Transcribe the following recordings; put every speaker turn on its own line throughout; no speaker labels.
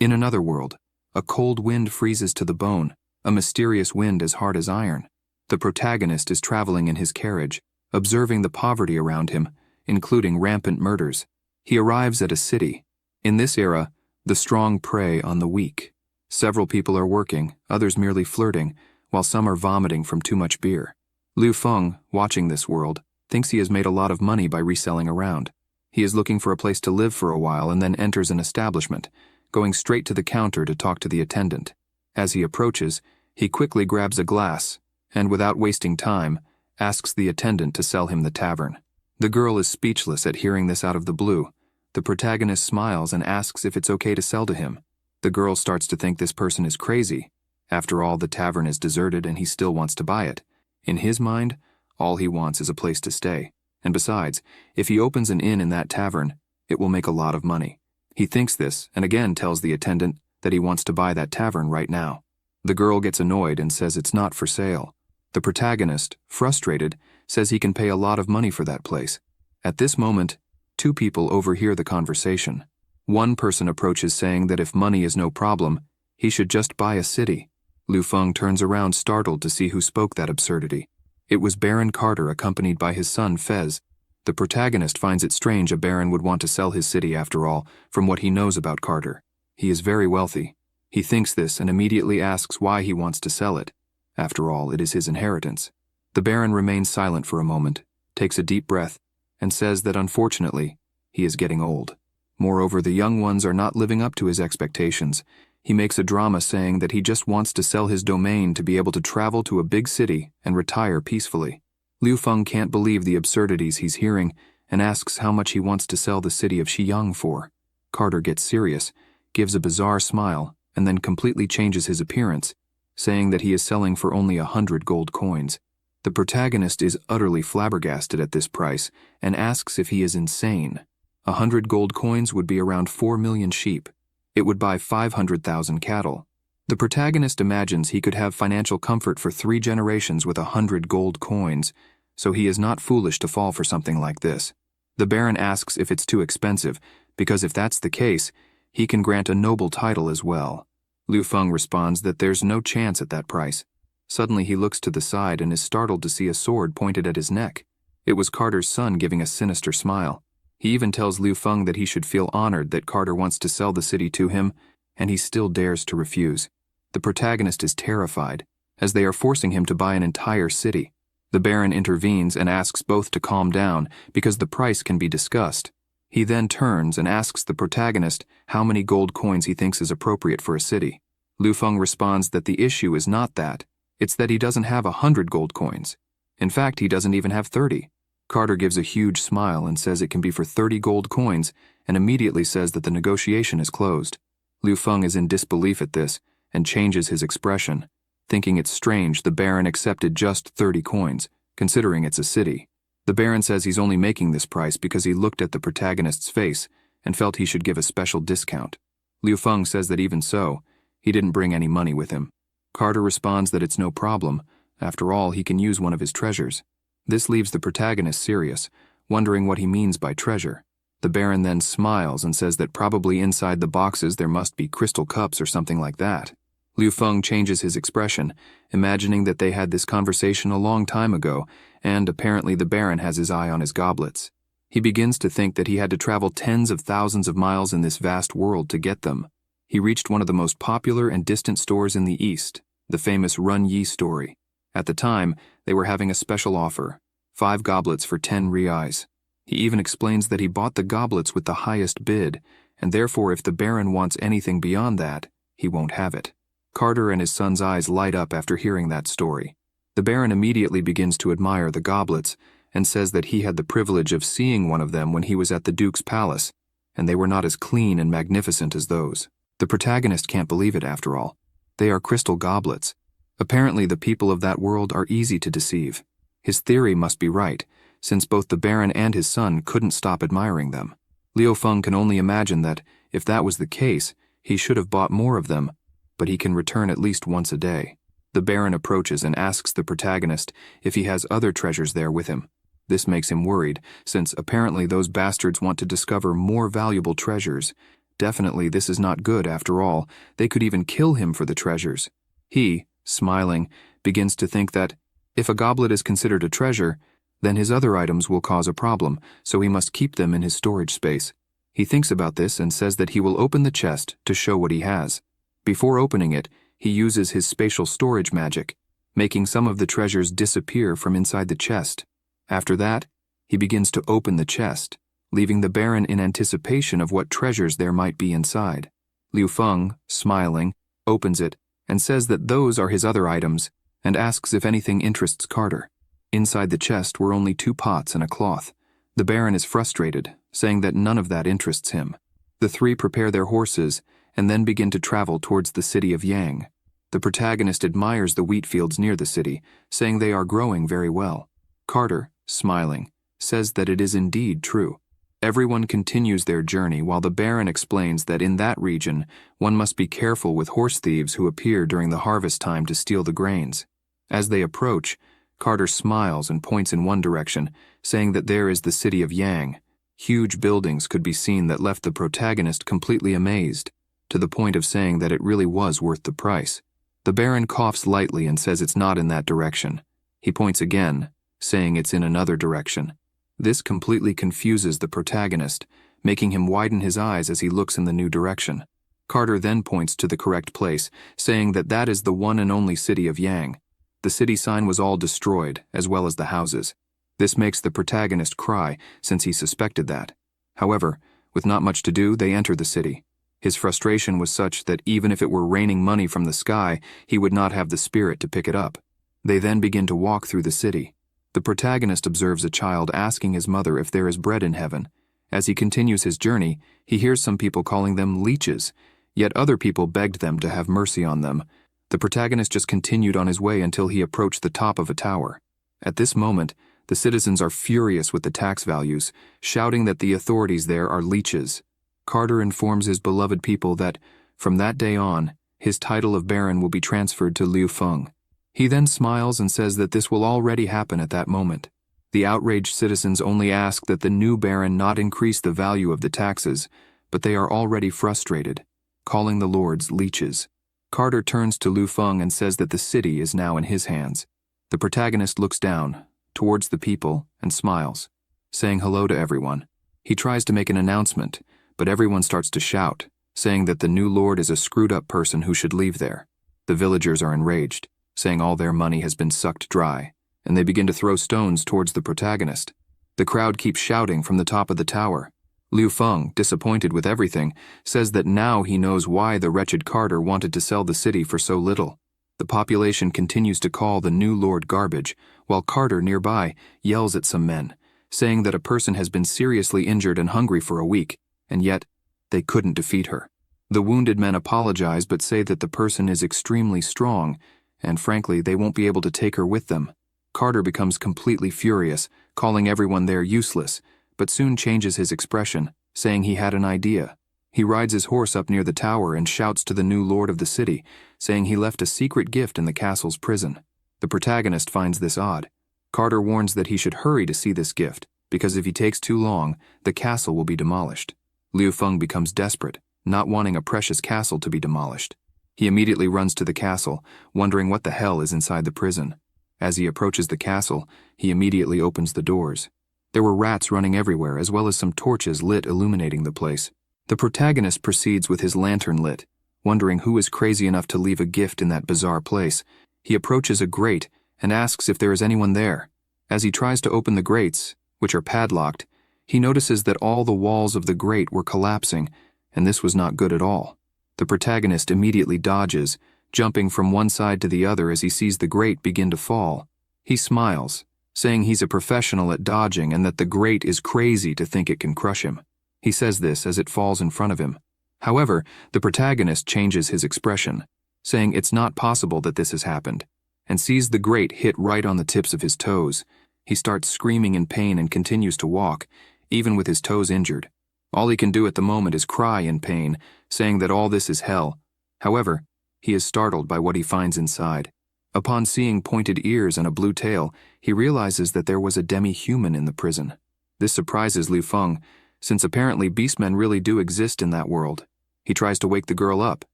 In another world, a cold wind freezes to the bone, a mysterious wind as hard as iron. The protagonist is traveling in his carriage, observing the poverty around him, including rampant murders. He arrives at a city. In this era, the strong prey on the weak. Several people are working, others merely flirting, while some are vomiting from too much beer. Liu Feng, watching this world, thinks he has made a lot of money by reselling around. He is looking for a place to live for a while and then enters an establishment, going straight to the counter to talk to the attendant. As he approaches, he quickly grabs a glass, and without wasting time, asks the attendant to sell him the tavern. The girl is speechless at hearing this out of the blue. The protagonist smiles and asks if it's okay to sell to him. The girl starts to think this person is crazy. After all, the tavern is deserted and he still wants to buy it. In his mind, all he wants is a place to stay. And besides, if he opens an inn in that tavern, it will make a lot of money. He thinks this and again tells the attendant that he wants to buy that tavern right now. The girl gets annoyed and says it's not for sale. The protagonist, frustrated, says he can pay a lot of money for that place. At this moment, two people overhear the conversation. One person approaches saying that if money is no problem, he should just buy a city. Liu Feng turns around startled to see who spoke that absurdity. It was Baron Carter accompanied by his son Fez. The protagonist finds it strange a baron would want to sell his city after all, from what he knows about Carter. He is very wealthy. He thinks this and immediately asks why he wants to sell it. After all, it is his inheritance. The baron remains silent for a moment, takes a deep breath, and says that unfortunately, he is getting old. Moreover, the young ones are not living up to his expectations. He makes a drama saying that he just wants to sell his domain to be able to travel to a big city and retire peacefully. Liu Feng can't believe the absurdities he's hearing and asks how much he wants to sell the city of Xiyang for. Carter gets serious, gives a bizarre smile, and then completely changes his appearance, saying that he is selling for only 100 gold coins. The protagonist is utterly flabbergasted at this price and asks if he is insane. 100 gold coins would be around 4 million sheep. It would buy 500,000 cattle. The protagonist imagines he could have financial comfort for 3 generations with 100 gold coins, so he is not foolish to fall for something like this. The baron asks if it's too expensive, because if that's the case, he can grant a noble title as well. Liu Feng responds that there's no chance at that price. Suddenly he looks to the side and is startled to see a sword pointed at his neck. It was Carter's son giving a sinister smile. He even tells Liu Feng that he should feel honored that Carter wants to sell the city to him, and he still dares to refuse. The protagonist is terrified, as they are forcing him to buy an entire city. The baron intervenes and asks both to calm down because the price can be discussed. He then turns and asks the protagonist how many gold coins he thinks is appropriate for a city. Liu Feng responds that the issue is not that, it's that he doesn't have 100 gold coins. In fact, he doesn't even have 30. Carter gives a huge smile and says it can be for 30 gold coins and immediately says that the negotiation is closed. Liu Feng is in disbelief at this and changes his expression, thinking it's strange the baron accepted just 30 coins, considering it's a city. The baron says he's only making this price because he looked at the protagonist's face and felt he should give a special discount. Liu Feng says that even so, he didn't bring any money with him. Carter responds that it's no problem. After all, he can use one of his treasures. This leaves the protagonist serious, wondering what he means by treasure. The baron then smiles and says that probably inside the boxes there must be crystal cups or something like that. Liu Feng changes his expression, imagining that they had this conversation a long time ago, and apparently the baron has his eye on his goblets. He begins to think that he had to travel tens of thousands of miles in this vast world to get them. He reached one of the most popular and distant stores in the East, the famous Run Yi story. At the time, they were having a special offer, 5 goblets for 10 reais. He even explains that he bought the goblets with the highest bid, and therefore if the baron wants anything beyond that, he won't have it. Carter and his son's eyes light up after hearing that story. The baron immediately begins to admire the goblets and says that he had the privilege of seeing one of them when he was at the Duke's palace, and they were not as clean and magnificent as those. The protagonist can't believe it after all. They are crystal goblets. Apparently the people of that world are easy to deceive. His theory must be right, since both the baron and his son couldn't stop admiring them. Liu Feng can only imagine that, if that was the case, he should have bought more of them, but he can return at least once a day. The baron approaches and asks the protagonist if he has other treasures there with him. This makes him worried, since apparently those bastards want to discover more valuable treasures, Definitely this is not good after all. They could even kill him for the treasures. He, smiling, begins to think that if a goblet is considered a treasure, then his other items will cause a problem, so he must keep them in his storage space. He thinks about this and says that he will open the chest to show what he has. Before opening it, he uses his spatial storage magic, making some of the treasures disappear from inside the chest. After that, he begins to open the chest, leaving the Baron in anticipation of what treasures there might be inside. Liu Feng, smiling, opens it and says that those are his other items and asks if anything interests Carter. Inside the chest were only 2 pots and a cloth. The Baron is frustrated, saying that none of that interests him. The 3 prepare their horses and then begin to travel towards the city of Yang. The protagonist admires the wheat fields near the city, saying they are growing very well. Carter, smiling, says that it is indeed true. Everyone continues their journey while the Baron explains that in that region, one must be careful with horse thieves who appear during the harvest time to steal the grains. As they approach, Carter smiles and points in one direction, saying that there is the city of Yang. Huge buildings could be seen that left the protagonist completely amazed, to the point of saying that it really was worth the price. The Baron coughs lightly and says it's not in that direction. He points again, saying it's in another direction. This completely confuses the protagonist, making him widen his eyes as he looks in the new direction. Carter then points to the correct place, saying that that is the one and only city of Yang. The city sign was all destroyed, as well as the houses. This makes the protagonist cry, since he suspected that. However, with not much to do, they enter the city. His frustration was such that even if it were raining money from the sky, he would not have the spirit to pick it up. They then begin to walk through the city. The protagonist observes a child asking his mother if there is bread in heaven. As he continues his journey, he hears some people calling them leeches, yet other people begged them to have mercy on them. The protagonist just continued on his way until he approached the top of a tower. At this moment, the citizens are furious with the tax values, shouting that the authorities there are leeches. Carter informs his beloved people that, from that day on, his title of Baron will be transferred to Liu Feng. He then smiles and says that this will already happen at that moment. The outraged citizens only ask that the new Baron not increase the value of the taxes, but they are already frustrated, calling the lords leeches. Carter turns to Liu Feng and says that the city is now in his hands. The protagonist looks down, towards the people, and smiles, saying hello to everyone. He tries to make an announcement, but everyone starts to shout, saying that the new lord is a screwed-up person who should leave there. The villagers are enraged, saying all their money has been sucked dry, and they begin to throw stones towards the protagonist. The crowd keeps shouting from the top of the tower. Liu Feng, disappointed with everything, says that now he knows why the wretched Carter wanted to sell the city for so little. The population continues to call the new lord garbage, while Carter nearby yells at some men, saying that a person has been seriously injured and hungry for a week, and yet they couldn't defeat her. The wounded men apologize but say that the person is extremely strong, and frankly, they won't be able to take her with them. Carter becomes completely furious, calling everyone there useless, but soon changes his expression, saying he had an idea. He rides his horse up near the tower and shouts to the new lord of the city, saying he left a secret gift in the castle's prison. The protagonist finds this odd. Carter warns that he should hurry to see this gift, because if he takes too long, the castle will be demolished. Liu Feng becomes desperate, not wanting a precious castle to be demolished. He immediately runs to the castle, wondering what the hell is inside the prison. As he approaches the castle, he immediately opens the doors. There were rats running everywhere, as well as some torches lit illuminating the place. The protagonist proceeds with his lantern lit, wondering who is crazy enough to leave a gift in that bizarre place. He approaches a grate and asks if there is anyone there. As he tries to open the grates, which are padlocked, he notices that all the walls of the grate were collapsing, and this was not good at all. The protagonist immediately dodges, jumping from one side to the other as he sees the grate begin to fall. He smiles, saying he's a professional at dodging and that the grate is crazy to think it can crush him. He says this as it falls in front of him. However, the protagonist changes his expression, saying it's not possible that this has happened, and sees the grate hit right on the tips of his toes. He starts screaming in pain and continues to walk, even with his toes injured. All he can do at the moment is cry in pain, saying that all this is hell. However, he is startled by what he finds inside. Upon seeing pointed ears and a blue tail, he realizes that there was a demi-human in the prison. This surprises Liu Feng, since apparently beastmen really do exist in that world. He tries to wake the girl up,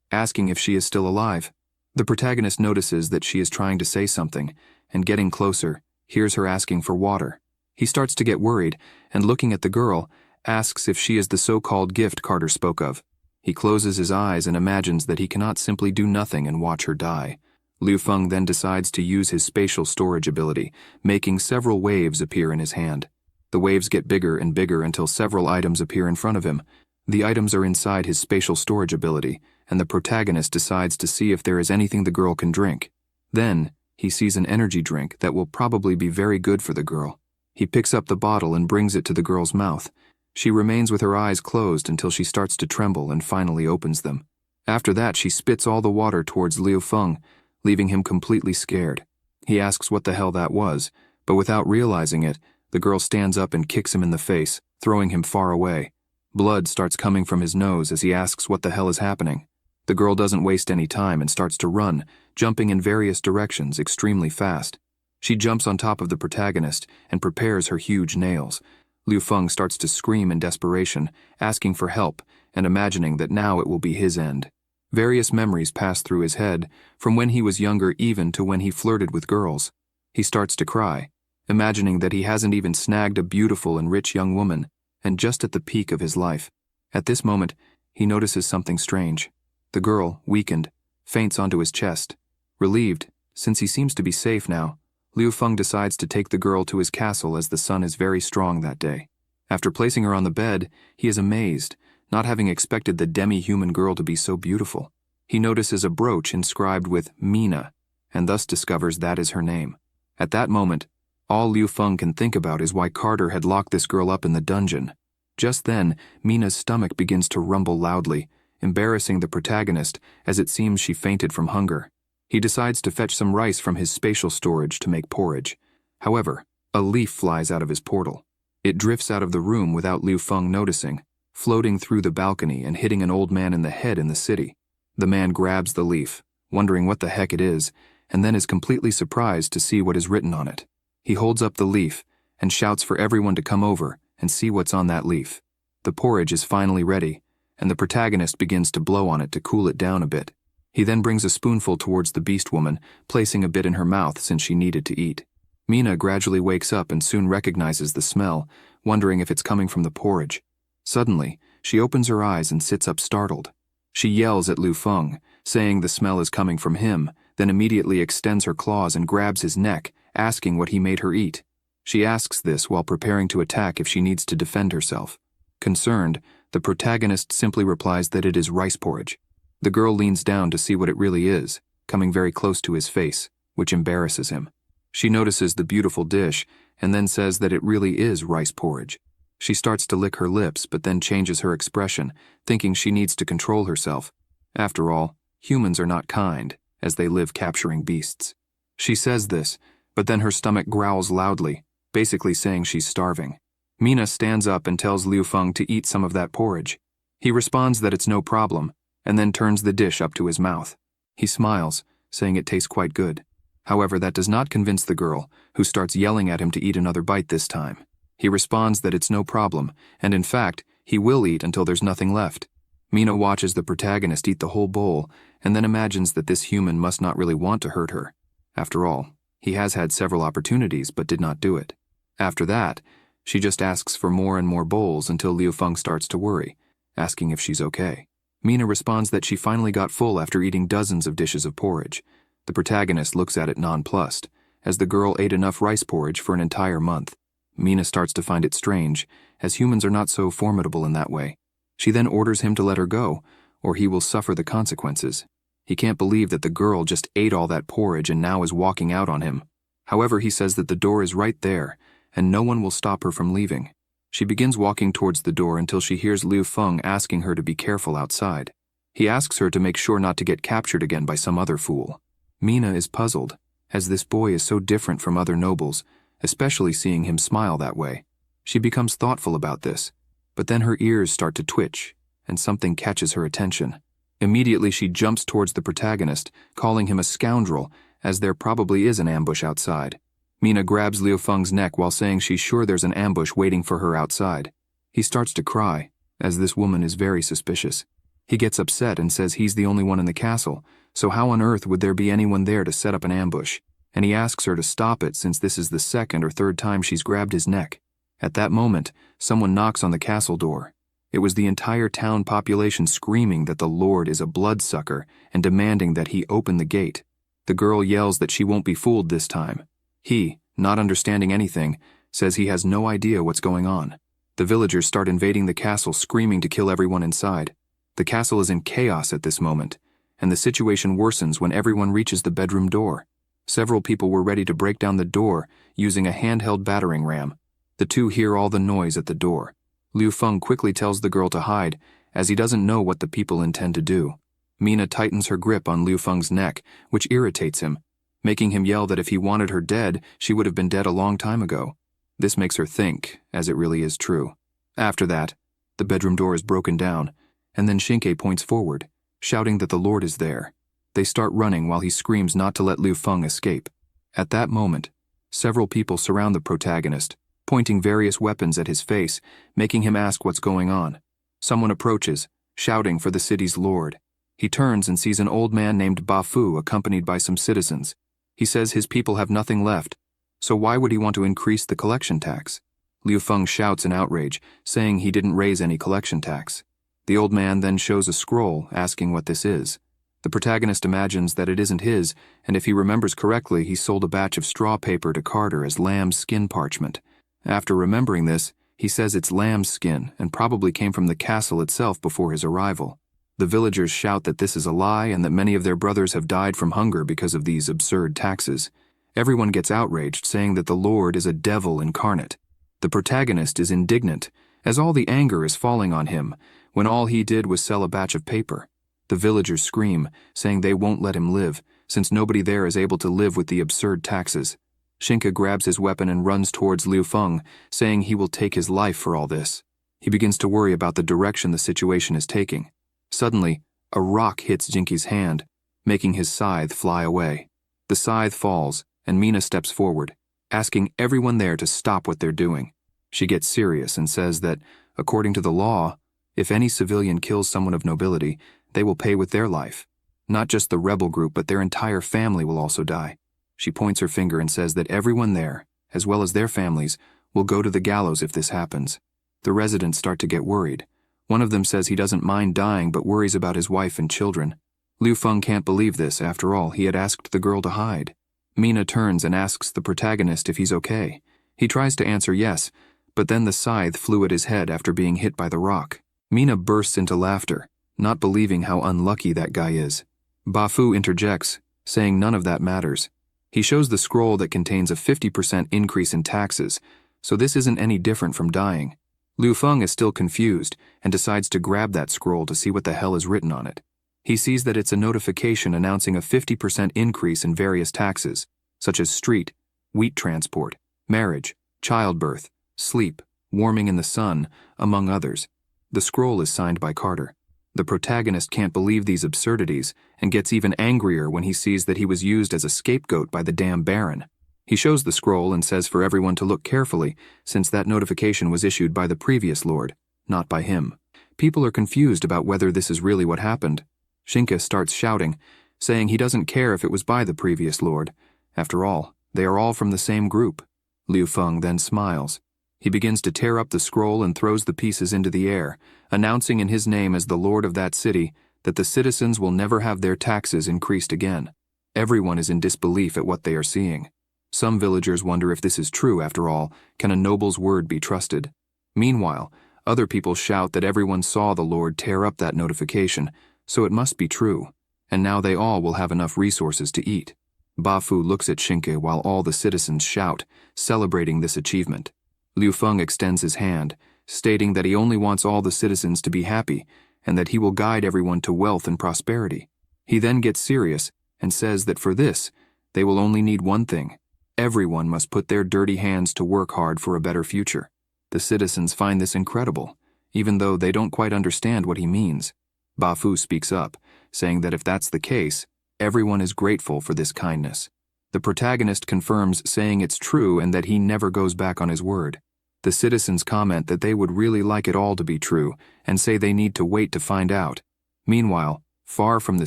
asking if she is still alive. The protagonist notices that she is trying to say something, and getting closer, hears her asking for water. He starts to get worried, and looking at the girl, asks if she is the so-called gift Carter spoke of. He closes his eyes and imagines that he cannot simply do nothing and watch her die. Liu Feng then decides to use his spatial storage ability, making several waves appear in his hand. The waves get bigger and bigger until several items appear in front of him. The items are inside his spatial storage ability, and the protagonist decides to see if there is anything the girl can drink. Then, he sees an energy drink that will probably be very good for the girl. He picks up the bottle and brings it to the girl's mouth. She remains with her eyes closed until she starts to tremble and finally opens them. After that, she spits all the water towards Liu Feng, leaving him completely scared. He asks what the hell that was, but without realizing it, the girl stands up and kicks him in the face, throwing him far away. Blood starts coming from his nose as he asks what the hell is happening. The girl doesn't waste any time and starts to run, jumping in various directions extremely fast. She jumps on top of the protagonist and prepares her huge nails. Liu Feng starts to scream in desperation, asking for help and imagining that now it will be his end. Various memories pass through his head, from when he was younger even to when he flirted with girls. He starts to cry, imagining that he hasn't even snagged a beautiful and rich young woman, and just at the peak of his life. At this moment, he notices something strange. The girl, weakened, faints onto his chest. Relieved, since he seems to be safe now, Liu Feng decides to take the girl to his castle as the sun is very strong that day. After placing her on the bed, he is amazed, not having expected the demi-human girl to be so beautiful. He notices a brooch inscribed with Mina, and thus discovers that is her name. At that moment, all Liu Feng can think about is why Carter had locked this girl up in the dungeon. Just then, Mina's stomach begins to rumble loudly, embarrassing the protagonist as it seems she fainted from hunger. He decides to fetch some rice from his spatial storage to make porridge. However, a leaf flies out of his portal. It drifts out of the room without Liu Feng noticing, floating through the balcony and hitting an old man in the head in the city. The man grabs the leaf, wondering what the heck it is, and then is completely surprised to see what is written on it. He holds up the leaf and shouts for everyone to come over and see what's on that leaf. The porridge is finally ready, and the protagonist begins to blow on it to cool it down a bit. He then brings a spoonful towards the beast woman, placing a bit in her mouth since she needed to eat. Mina gradually wakes up and soon recognizes the smell, wondering if it's coming from the porridge. Suddenly, she opens her eyes and sits up startled. She yells at Liu Feng, saying the smell is coming from him, then immediately extends her claws and grabs his neck, asking what he made her eat. She asks this while preparing to attack if she needs to defend herself. Concerned, the protagonist simply replies that it is rice porridge. The girl leans down to see what it really is, coming very close to his face, which embarrasses him. She notices the beautiful dish and then says that it really is rice porridge. She starts to lick her lips but then changes her expression, thinking she needs to control herself. After all, humans are not kind, as they live capturing beasts. She says this, but then her stomach growls loudly, basically saying she's starving. Mina stands up and tells Liu Feng to eat some of that porridge. He responds that it's no problem, and then turns the dish up to his mouth. He smiles, saying it tastes quite good. However, that does not convince the girl, who starts yelling at him to eat another bite this time. He responds that it's no problem, and in fact, he will eat until there's nothing left. Mina watches the protagonist eat the whole bowl, and then imagines that this human must not really want to hurt her. After all, he has had several opportunities but did not do it. After that, she just asks for more and more bowls until Liu Feng starts to worry, asking if she's okay. Mina responds that she finally got full after eating dozens of dishes of porridge. The protagonist looks at it nonplussed, as the girl ate enough rice porridge for an entire month. Mina starts to find it strange, as humans are not so formidable in that way. She then orders him to let her go, or he will suffer the consequences. He can't believe that the girl just ate all that porridge and now is walking out on him. However, he says that the door is right there, and no one will stop her from leaving. She begins walking towards the door until she hears Liu Feng asking her to be careful outside. He asks her to make sure not to get captured again by some other fool. Mina is puzzled, as this boy is so different from other nobles, especially seeing him smile that way. She becomes thoughtful about this, but then her ears start to twitch, and something catches her attention. Immediately she jumps towards the protagonist, calling him a scoundrel, as there probably is an ambush outside. Mina grabs Liu Feng's neck while saying she's sure there's an ambush waiting for her outside. He starts to cry, as this woman is very suspicious. He gets upset and says he's the only one in the castle, so how on earth would there be anyone there to set up an ambush? And he asks her to stop it since this is the second or third time she's grabbed his neck. At that moment, someone knocks on the castle door. It was the entire town population screaming that the Lord is a bloodsucker and demanding that he open the gate. The girl yells that she won't be fooled this time. He, not understanding anything, says he has no idea what's going on. The villagers start invading the castle, screaming to kill everyone inside. The castle is in chaos at this moment, and the situation worsens when everyone reaches the bedroom door. Several people were ready to break down the door using a handheld battering ram. The two hear all the noise at the door. Liu Feng quickly tells the girl to hide, as he doesn't know what the people intend to do. Mina tightens her grip on Liu Feng's neck, which irritates him, making him yell that if he wanted her dead, she would have been dead a long time ago. This makes her think, as it really is true. After that, the bedroom door is broken down, and then Shinke points forward, shouting that the Lord is there. They start running while he screams not to let Liu Feng escape. At that moment, several people surround the protagonist, pointing various weapons at his face, making him ask what's going on. Someone approaches, shouting for the city's lord. He turns and sees an old man named Ba Fu accompanied by some citizens. He says his people have nothing left, so why would he want to increase the collection tax? Liu Feng shouts in outrage, saying he didn't raise any collection tax. The old man then shows a scroll, asking what this is. The protagonist imagines that it isn't his, and if he remembers correctly, he sold a batch of straw paper to Carter as lamb skin parchment. After remembering this, he says it's lamb skin and probably came from the castle itself before his arrival. The villagers shout that this is a lie and that many of their brothers have died from hunger because of these absurd taxes. Everyone gets outraged, saying that the Lord is a devil incarnate. The protagonist is indignant, as all the anger is falling on him, when all he did was sell a batch of paper. The villagers scream, saying they won't let him live, since nobody there is able to live with the absurd taxes. Shinka grabs his weapon and runs towards Liu Feng, saying he will take his life for all this. He begins to worry about the direction the situation is taking. Suddenly, a rock hits Jinki's hand, making his scythe fly away. The scythe falls, and Mina steps forward, asking everyone there to stop what they're doing. She gets serious and says that, according to the law, if any civilian kills someone of nobility, they will pay with their life. Not just the rebel group, but their entire family will also die. She points her finger and says that everyone there, as well as their families, will go to the gallows if this happens. The residents start to get worried. One of them says he doesn't mind dying but worries about his wife and children. Liu Feng can't believe this. After all, he had asked the girl to hide. Mina turns and asks the protagonist if he's okay. He tries to answer yes, but then the scythe flew at his head after being hit by the rock. Mina bursts into laughter, not believing how unlucky that guy is. Ba Fu interjects, saying none of that matters. He shows the scroll that contains a 50% increase in taxes, so this isn't any different from dying. Liu Feng is still confused and decides to grab that scroll to see what the hell is written on it. He sees that it's a notification announcing a 50% increase in various taxes, such as street, wheat transport, marriage, childbirth, sleep, warming in the sun, among others. The scroll is signed by Carter. The protagonist can't believe these absurdities and gets even angrier when he sees that he was used as a scapegoat by the damn Baron. He shows the scroll and says for everyone to look carefully, since that notification was issued by the previous lord, not by him. People are confused about whether this is really what happened. Shinka starts shouting, saying he doesn't care if it was by the previous lord. After all, they are all from the same group. Liu Feng then smiles. He begins to tear up the scroll and throws the pieces into the air, announcing in his name as the lord of that city that the citizens will never have their taxes increased again. Everyone is in disbelief at what they are seeing. Some villagers wonder if this is true. After all, can a noble's word be trusted? Meanwhile, other people shout that everyone saw the lord tear up that notification, so it must be true, and now they all will have enough resources to eat. Ba Fu looks at Shinke while all the citizens shout, celebrating this achievement. Liu Feng extends his hand, stating that he only wants all the citizens to be happy and that he will guide everyone to wealth and prosperity. He then gets serious and says that for this, they will only need one thing. Everyone must put their dirty hands to work hard for a better future. The citizens find this incredible, even though they don't quite understand what he means. Ba Fu speaks up, saying that if that's the case, everyone is grateful for this kindness. The protagonist confirms saying it's true and that he never goes back on his word. The citizens comment that they would really like it all to be true and say they need to wait to find out. Meanwhile, far from the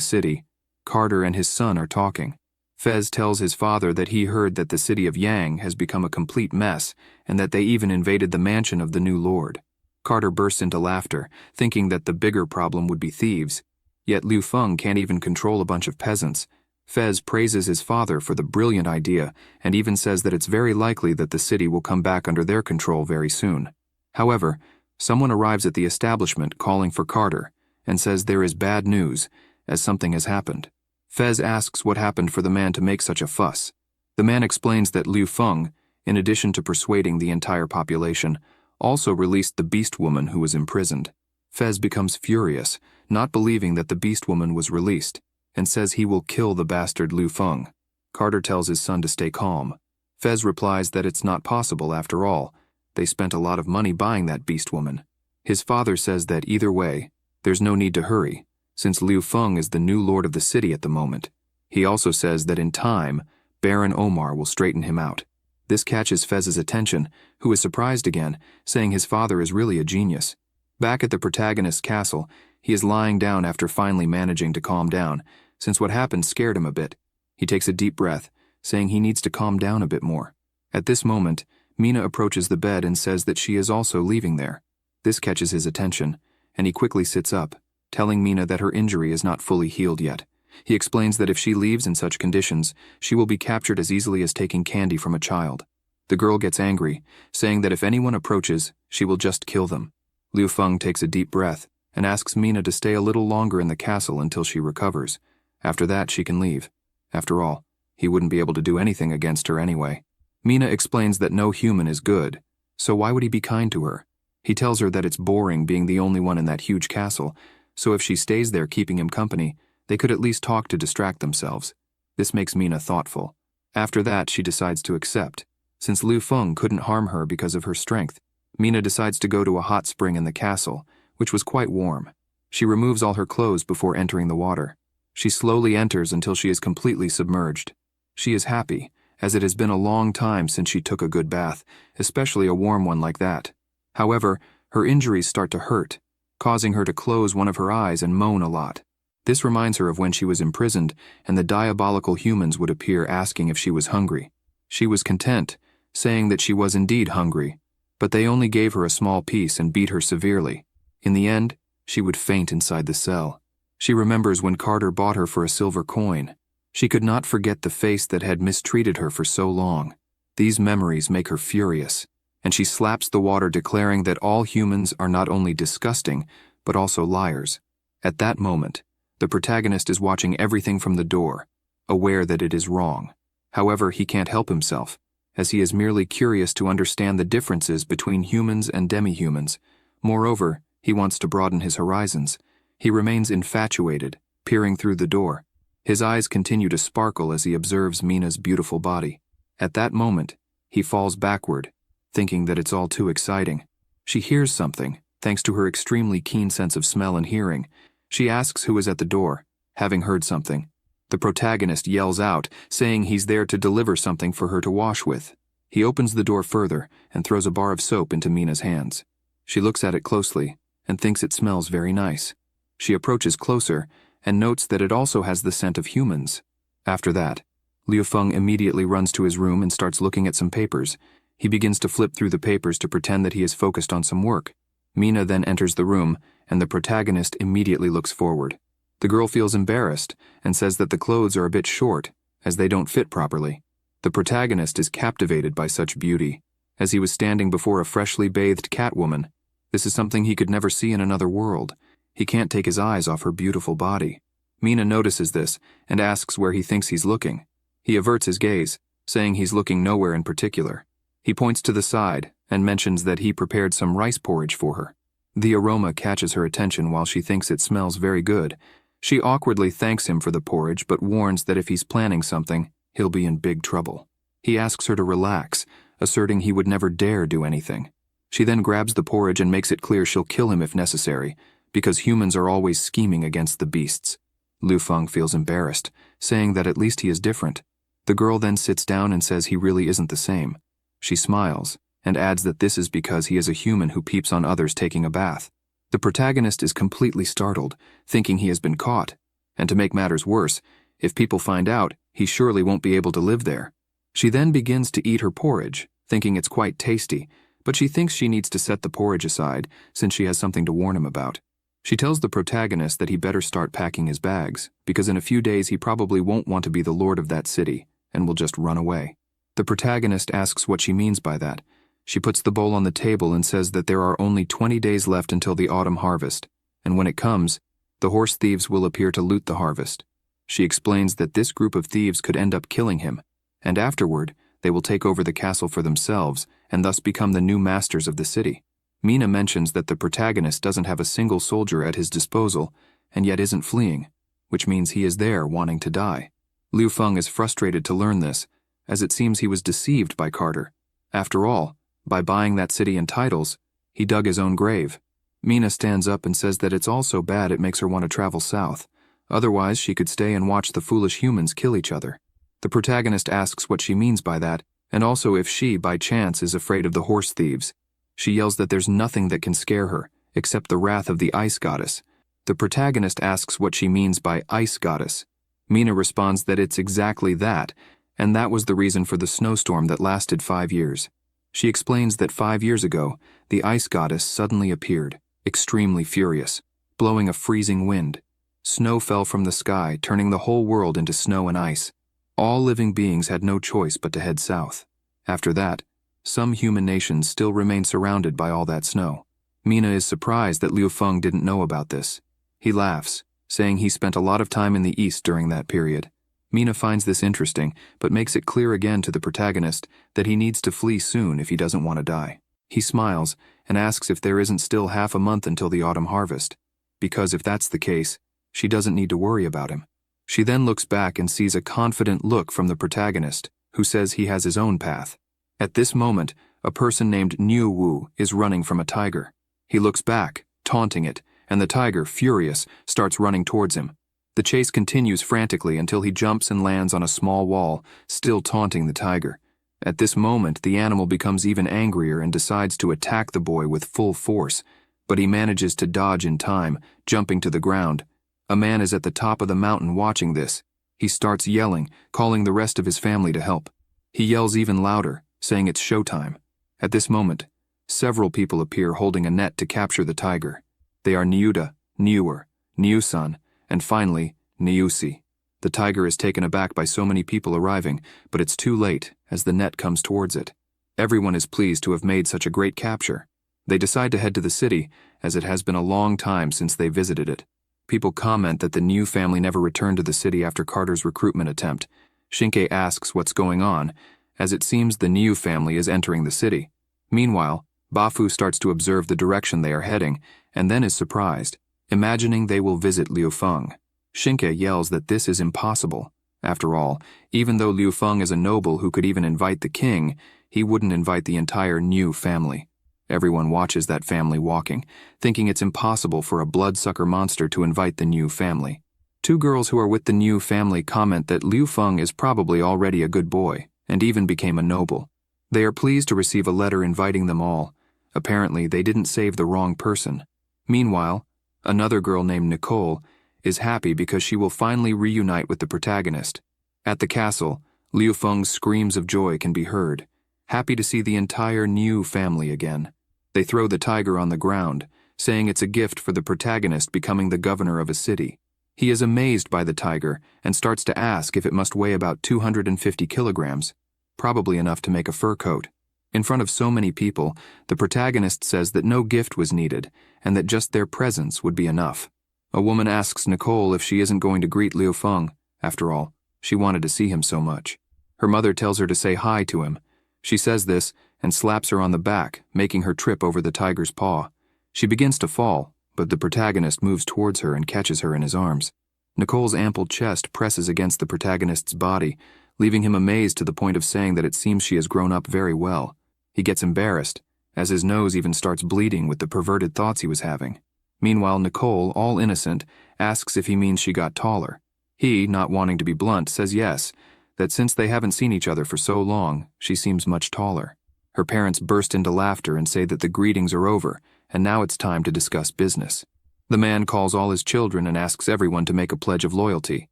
city, Carter and his son are talking. Fez tells his father that he heard that the city of Yang has become a complete mess and that they even invaded the mansion of the new lord. Carter bursts into laughter, thinking that the bigger problem would be thieves. Yet Liu Feng can't even control a bunch of peasants. Fez praises his father for the brilliant idea and even says that it's very likely that the city will come back under their control very soon. However, someone arrives at the establishment calling for Carter and says there is bad news, as something has happened. Fez asks what happened for the man to make such a fuss. The man explains that Liu Feng, in addition to persuading the entire population, also released the beast woman who was imprisoned. Fez becomes furious, not believing that the beast woman was released, and says he will kill the bastard Liu Feng. Carter tells his son to stay calm. Fez replies that it's not possible after all. They spent a lot of money buying that beast woman. His father says that either way, there's no need to hurry, since Liu Feng is the new lord of the city at the moment. He also says that in time, Baron Omar will straighten him out. This catches Fez's attention, who is surprised again, saying his father is really a genius. Back at the protagonist's castle, he is lying down after finally managing to calm down, since what happened scared him a bit. He takes a deep breath, saying he needs to calm down a bit more. At this moment, Mina approaches the bed and says that she is also leaving there. This catches his attention, and he quickly sits up, telling Mina that her injury is not fully healed yet. He explains that if she leaves in such conditions, she will be captured as easily as taking candy from a child. The girl gets angry, saying that if anyone approaches, she will just kill them. Liu Feng takes a deep breath and asks Mina to stay a little longer in the castle until she recovers. After that, she can leave. After all, he wouldn't be able to do anything against her anyway. Mina explains that no human is good, so why would he be kind to her? He tells her that it's boring being the only one in that huge castle, so if she stays there keeping him company, they could at least talk to distract themselves. This makes Mina thoughtful. After that, she decides to accept. Since Liu Feng couldn't harm her because of her strength, Mina decides to go to a hot spring in the castle, which was quite warm. She removes all her clothes before entering the water. She slowly enters until she is completely submerged. She is happy, as it has been a long time since she took a good bath, especially a warm one like that. However, her injuries start to hurt, causing her to close one of her eyes and moan a lot. This reminds her of when she was imprisoned and the diabolical humans would appear asking if she was hungry. She was content, saying that she was indeed hungry, but they only gave her a small piece and beat her severely. In the end, she would faint inside the cell. She remembers when Carter bought her for a silver coin. She could not forget the face that had mistreated her for so long. These memories make her furious, and she slaps the water, declaring that all humans are not only disgusting, but also liars. At that moment, the protagonist is watching everything from the door, aware that it is wrong. However, he can't help himself, as he is merely curious to understand the differences between humans and demi-humans. Moreover, he wants to broaden his horizons. He remains infatuated, peering through the door. His eyes continue to sparkle as he observes Mina's beautiful body. At that moment, he falls backward, thinking that it's all too exciting. She hears something, thanks to her extremely keen sense of smell and hearing. She asks who is at the door, having heard something. The protagonist yells out, saying he's there to deliver something for her to wash with. He opens the door further and throws a bar of soap into Mina's hands. She looks at it closely and thinks it smells very nice. She approaches closer and notes that it also has the scent of humans. After that, Liu Feng immediately runs to his room and starts looking at some papers. He begins to flip through the papers to pretend that he is focused on some work. Mina then enters the room, and the protagonist immediately looks forward. The girl feels embarrassed and says that the clothes are a bit short, as they don't fit properly. The protagonist is captivated by such beauty, as he was standing before a freshly bathed Catwoman. This is something he could never see in another world. He can't take his eyes off her beautiful body. Mina notices this and asks where he thinks he's looking. He averts his gaze, saying he's looking nowhere in particular. He points to the side and mentions that he prepared some rice porridge for her. The aroma catches her attention while she thinks it smells very good. She awkwardly thanks him for the porridge but warns that if he's planning something, he'll be in big trouble. He asks her to relax, asserting he would never dare do anything. She then grabs the porridge and makes it clear she'll kill him if necessary, because humans are always scheming against the beasts. Liu Feng feels embarrassed, saying that at least he is different. The girl then sits down and says he really isn't the same. She smiles and adds that this is because he is a human who peeps on others taking a bath. The protagonist is completely startled, thinking he has been caught, and to make matters worse, if people find out, he surely won't be able to live there. She then begins to eat her porridge, thinking it's quite tasty, but she thinks she needs to set the porridge aside since she has something to warn him about. She tells the protagonist that he better start packing his bags, because in a few days he probably won't want to be the lord of that city and will just run away. The protagonist asks what she means by that. She puts the bowl on the table and says that there are only 20 days left until the autumn harvest, and when it comes, the horse thieves will appear to loot the harvest. She explains that this group of thieves could end up killing him, and afterward, they will take over the castle for themselves and thus become the new masters of the city. Mina mentions that the protagonist doesn't have a single soldier at his disposal and yet isn't fleeing, which means he is there wanting to die. Liu Feng is frustrated to learn this, as it seems he was deceived by Carter. After all, by buying that city and titles, he dug his own grave. Mina stands up and says that it's all so bad it makes her want to travel south. Otherwise, she could stay and watch the foolish humans kill each other. The protagonist asks what she means by that, and also if she, by chance, is afraid of the horse thieves. She yells that there's nothing that can scare her, except the wrath of the ice goddess. The protagonist asks what she means by ice goddess. Mina responds that it's exactly that, and that was the reason for the snowstorm that lasted 5 years. She explains that 5 years ago, the ice goddess suddenly appeared, extremely furious, blowing a freezing wind. Snow fell from the sky, turning the whole world into snow and ice. All living beings had no choice but to head south. After that, some human nations still remain surrounded by all that snow. Mina is surprised that Liu Feng didn't know about this. He laughs, saying he spent a lot of time in the east during that period. Mina finds this interesting, but makes it clear again to the protagonist that he needs to flee soon if he doesn't want to die. He smiles and asks if there isn't still half a month until the autumn harvest, because if that's the case, she doesn't need to worry about him. She then looks back and sees a confident look from the protagonist, who says he has his own path. At this moment, a person named Niu Wu is running from a tiger. He looks back, taunting it, and the tiger, furious, starts running towards him. The chase continues frantically until he jumps and lands on a small wall, still taunting the tiger. At this moment, the animal becomes even angrier and decides to attack the boy with full force, but he manages to dodge in time, jumping to the ground. A man is at the top of the mountain watching this. He starts yelling, calling the rest of his family to help. He yells even louder, saying it's showtime. At this moment, several people appear holding a net to capture the tiger. They are Niuda, Niuer, Niusan, and finally, Niusi. The tiger is taken aback by so many people arriving, but it's too late as the net comes towards it. Everyone is pleased to have made such a great capture. They decide to head to the city, as it has been a long time since they visited it. People comment that the Niu family never returned to the city after Carter's recruitment attempt. Shinke asks what's going on, as it seems the Niu family is entering the city. Meanwhile, Bafu starts to observe the direction they are heading, and then is surprised, imagining they will visit Liu Feng. Shinke yells that this is impossible. After all, even though Liu Feng is a noble who could even invite the king, he wouldn't invite the entire Niu family. Everyone watches that family walking, thinking it's impossible for a bloodsucker monster to invite the Niu family. Two girls who are with the Niu family comment that Liu Feng is probably already a good boy, and even became a noble. They are pleased to receive a letter inviting them all. Apparently, they didn't save the wrong person. Meanwhile, another girl named Nicole is happy because she will finally reunite with the protagonist. At the castle, Liu Feng's screams of joy can be heard, happy to see the entire Niu family again. They throw the tiger on the ground, saying it's a gift for the protagonist becoming the governor of a city. He is amazed by the tiger and starts to ask if it must weigh about 250 kilograms, probably enough to make a fur coat. In front of so many people, the protagonist says that no gift was needed and that just their presence would be enough. A woman asks Nicole if she isn't going to greet Liu Feng. After all, she wanted to see him so much. Her mother tells her to say hi to him. She says this and slaps her on the back, making her trip over the tiger's paw. She begins to fall, but the protagonist moves towards her and catches her in his arms. Nicole's ample chest presses against the protagonist's body, leaving him amazed to the point of saying that it seems she has grown up very well. He gets embarrassed, as his nose even starts bleeding with the perverted thoughts he was having. Meanwhile, Nicole, all innocent, asks if he means she got taller. He, not wanting to be blunt, says yes, that since they haven't seen each other for so long, she seems much taller. Her parents burst into laughter and say that the greetings are over, and now it's time to discuss business. The man calls all his children and asks everyone to make a pledge of loyalty.